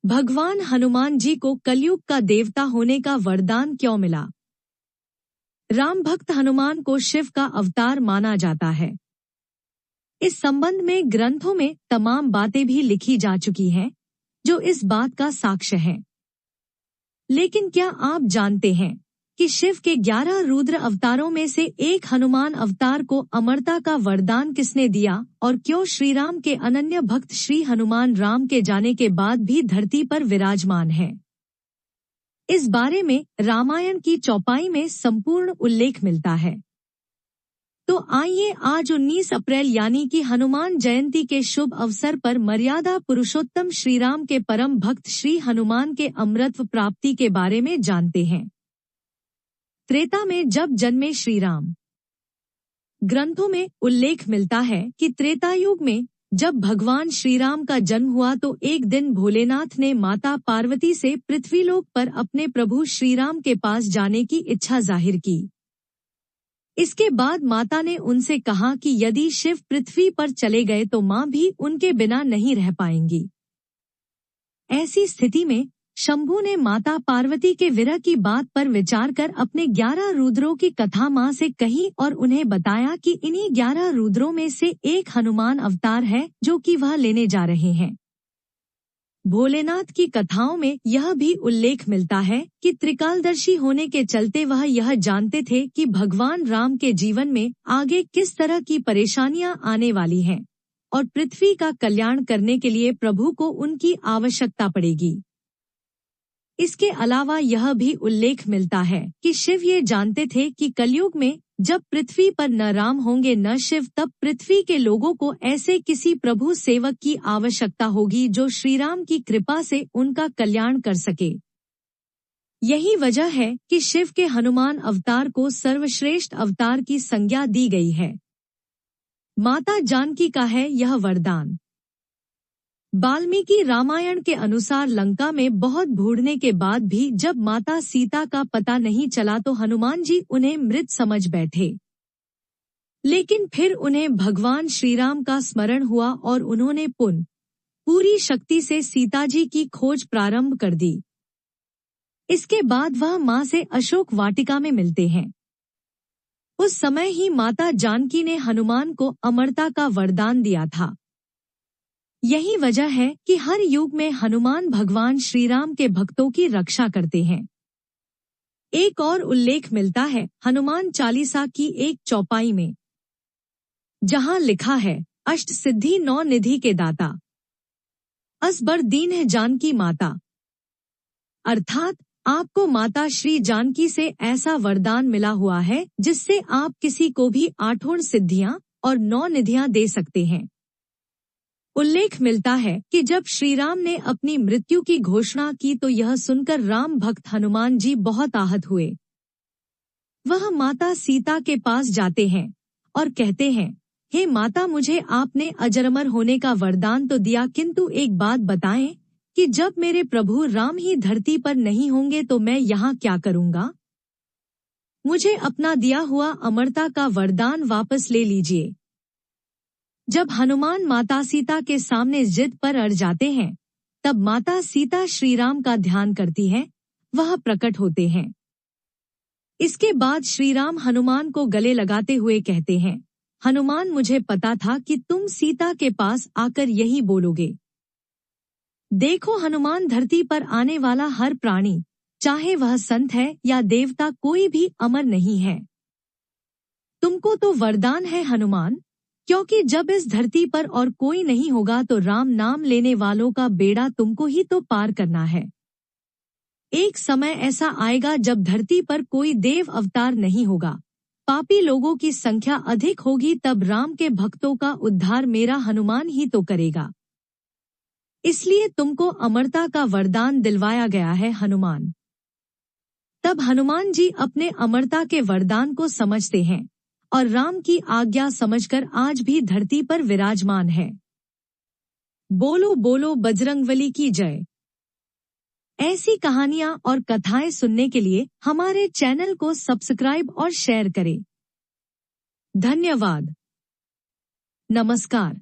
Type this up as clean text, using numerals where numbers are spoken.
भगवान हनुमान जी को कलयुग का देवता होने का वरदान क्यों मिला? राम भक्त हनुमान को शिव का अवतार माना जाता है। इस संबंध में ग्रंथों में तमाम बातें भी लिखी जा चुकी हैं, जो इस बात का साक्ष्य हैं। लेकिन क्या आप जानते हैं कि शिव के 11 रुद्र अवतारों में से एक हनुमान अवतार को अमरता का वरदान किसने दिया और क्यों श्री राम के अनन्य भक्त श्री हनुमान राम के जाने के बाद भी धरती पर विराजमान हैं? इस बारे में रामायण की चौपाई में संपूर्ण उल्लेख मिलता है। तो आइए आज 19 अप्रैल यानी कि हनुमान जयंती के शुभ अवसर पर मर्यादा पुरुषोत्तम श्री राम के परम भक्त श्री हनुमान के अमरत्व प्राप्ति के बारे में जानते हैं। त्रेता में जब जन्मे श्री राम। ग्रंथों में उल्लेख मिलता है कि त्रेतायुग में जब भगवान श्री राम का जन्म हुआ तो एक दिन भोलेनाथ ने माता पार्वती से पृथ्वीलोक पर अपने प्रभु श्री राम के पास जाने की इच्छा जाहिर की। इसके बाद माता ने उनसे कहा कि यदि शिव पृथ्वी पर चले गए तो मां भी उनके बिना नहीं रह पाएंगी। ऐसी स्थिति में शंभू ने माता पार्वती के विरह की बात पर विचार कर अपने 11 रुद्रों की कथा मां से कही और उन्हें बताया कि इन्हीं 11 रुद्रों में से एक हनुमान अवतार है जो कि वह लेने जा रहे हैं। भोलेनाथ की कथाओं में यह भी उल्लेख मिलता है कि त्रिकालदर्शी होने के चलते वह यह जानते थे कि भगवान राम के जीवन में आगे किस तरह की परेशानियां आने वाली हैं और पृथ्वी का कल्याण करने के लिए प्रभु को उनकी आवश्यकता पड़ेगी। इसके अलावा यह भी उल्लेख मिलता है कि शिव ये जानते थे कि कलयुग में जब पृथ्वी पर न राम होंगे न शिव, तब पृथ्वी के लोगों को ऐसे किसी प्रभु सेवक की आवश्यकता होगी जो श्री राम की कृपा से उनका कल्याण कर सके। यही वजह है कि शिव के हनुमान अवतार को सर्वश्रेष्ठ अवतार की संज्ञा दी गई है। माता जानकी का है यह वरदान। वाल्मीकि रामायण के अनुसार लंका में बहुत ढूंढने के बाद भी जब माता सीता का पता नहीं चला तो हनुमान जी उन्हें मृत समझ बैठे। लेकिन फिर उन्हें भगवान श्री राम का स्मरण हुआ और उन्होंने पूरी शक्ति से सीता जी की खोज प्रारंभ कर दी। इसके बाद वह मां से अशोक वाटिका में मिलते हैं। उस समय ही माता जानकी ने हनुमान को अमरता का वरदान दिया था। यही वजह है कि हर युग में हनुमान भगवान श्री राम के भक्तों की रक्षा करते हैं। एक और उल्लेख मिलता है हनुमान चालीसा की एक चौपाई में, जहां लिखा है, अष्ट सिद्धि 9 निधि के दाता, असबर दीन है जानकी माता। अर्थात आपको माता श्री जानकी से ऐसा वरदान मिला हुआ है जिससे आप किसी को भी 8 सिद्धियां और 9 निधियां दे सकते हैं। उल्लेख मिलता है कि जब श्री राम ने अपनी मृत्यु की घोषणा की तो यह सुनकर राम भक्त हनुमान जी बहुत आहत हुए। वह माता सीता के पास जाते हैं और कहते हैं, हे माता, मुझे आपने अजरमर होने का वरदान तो दिया, किंतु एक बात बताएं कि जब मेरे प्रभु राम ही धरती पर नहीं होंगे तो मैं यहाँ क्या करूँगा? मुझे अपना दिया हुआ अमरता का वरदान वापस ले लीजिए। जब हनुमान माता सीता के सामने जिद पर अड़ जाते हैं, तब माता सीता श्री राम का ध्यान करती है, वह प्रकट होते हैं। इसके बाद श्री राम हनुमान को गले लगाते हुए कहते हैं, हनुमान, मुझे पता था कि तुम सीता के पास आकर यही बोलोगे। देखो हनुमान, धरती पर आने वाला हर प्राणी, चाहे वह संत है या देवता, कोई भी अमर नहीं है। तुमको तो वरदान है हनुमान, क्योंकि जब इस धरती पर और कोई नहीं होगा तो राम नाम लेने वालों का बेड़ा तुमको ही तो पार करना है। एक समय ऐसा आएगा जब धरती पर कोई देव अवतार नहीं होगा, पापी लोगों की संख्या अधिक होगी, तब राम के भक्तों का उद्धार मेरा हनुमान ही तो करेगा। इसलिए तुमको अमरता का वरदान दिलवाया गया है हनुमान। तब हनुमान जी अपने अमरता के वरदान को समझते हैं और राम की आज्ञा समझकर आज भी धरती पर विराजमान है। बोलो बोलो बजरंगबली की जय। ऐसी कहानियां और कथाएं सुनने के लिए हमारे चैनल को सब्सक्राइब और शेयर करें। धन्यवाद। नमस्कार।